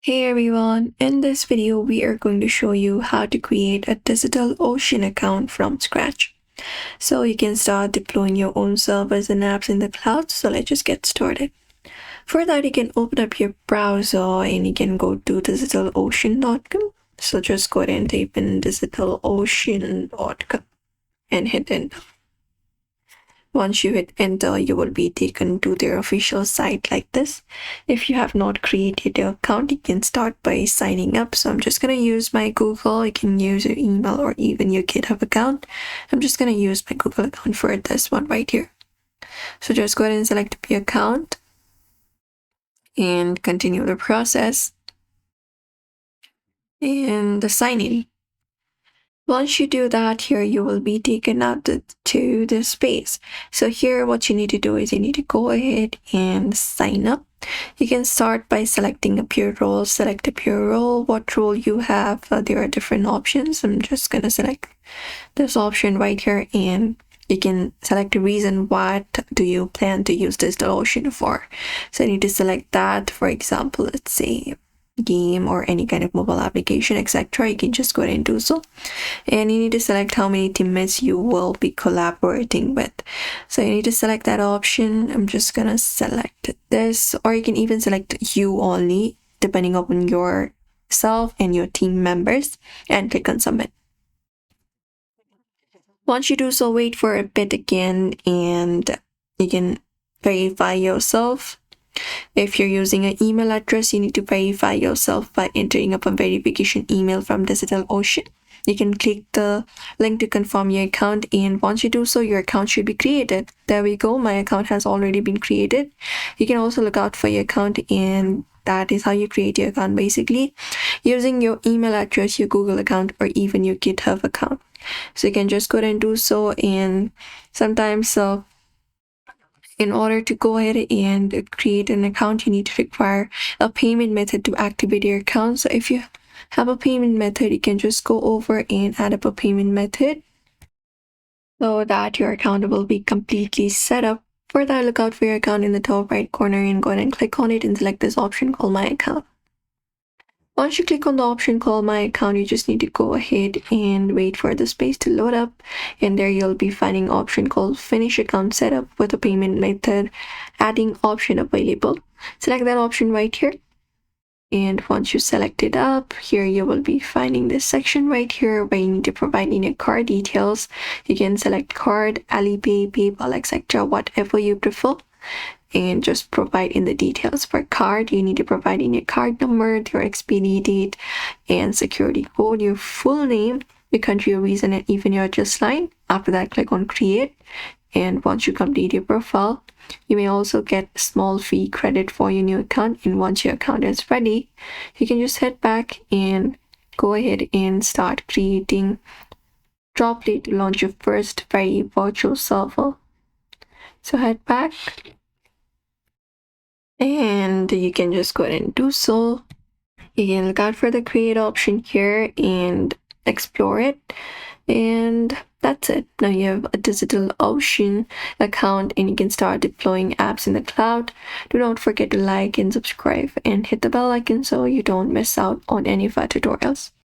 Hey everyone, in this video we are going to show you how to create a DigitalOcean account from scratch. So you can start deploying your own servers and apps in the cloud, so let's just get started. For that you can open up your browser and you can go to digitalocean.com. So just go ahead and type in digitalocean.com and hit enter. Once you hit enter, you will be taken to their official site like this. If you have not created your account, you can start by signing up. So I'm just going to use my Google. You can use your email or even your GitHub account. I'm just going to use my Google account for this one right here. So just go ahead and select your account and continue the process and sign in. Once you do that, here you will be taken out to the space. So here what you need to do is you need to go ahead and sign up. You can start by selecting up your role. Select up your role, what role you have. There are different options. I'm just going to select this option right here, and you can select a reason. What do you plan to use DigitalOcean for? So I need to select that. For example, let's say game or any kind of mobile application, etc. You can just go ahead and do so, and you need to select how many teammates you will be collaborating with. So you need to select that option. I'm just gonna select this, or you can even select you only depending upon yourself and your team members, and click on submit. Once you do so, wait for a bit again and you can verify yourself. If you're using an email address, you need to verify yourself by entering up a verification email from DigitalOcean. You can click the link to confirm your account, and once you do so, your account should be created. There we go, my account has already been created. You can also look out for your account, and that is how you create your account basically, using your email address, your Google account, or even your GitHub account. So you can just go ahead and do so, and sometimes in order to go ahead and create an account, you need to require a payment method to activate your account. So if you have a payment method, you can just go over and add up a payment method so that your account will be completely set up. For that, look out for your account in the top right corner and go ahead and click on it and select this option called My Account. Once you click on the option called My Account, you just need to go ahead and wait for the space to load up, and there you'll be finding option called Finish Account Setup with a payment method adding option available. Select that option right here, and once you select it up, here you will be finding this section right here where you need to provide in your card details. You can select card, Alipay, PayPal, etc., whatever you prefer, and just provide in the details. For card, you need to provide in your card number, your expiry date and security code, your full name, your country of reason, and even your address line. After that, click on create, and once you complete your profile, you may also get a small fee credit for your new account. And once your account is ready, you can just head back and go ahead and start creating droplet to launch your first very virtual server. So head back, and you can just go ahead and do so. You can look out for the create option here and explore it, and that's it. Now you have a DigitalOcean account and you can start deploying apps in the cloud. Do not forget to like and subscribe and hit the bell icon so you don't miss out on any of our tutorials.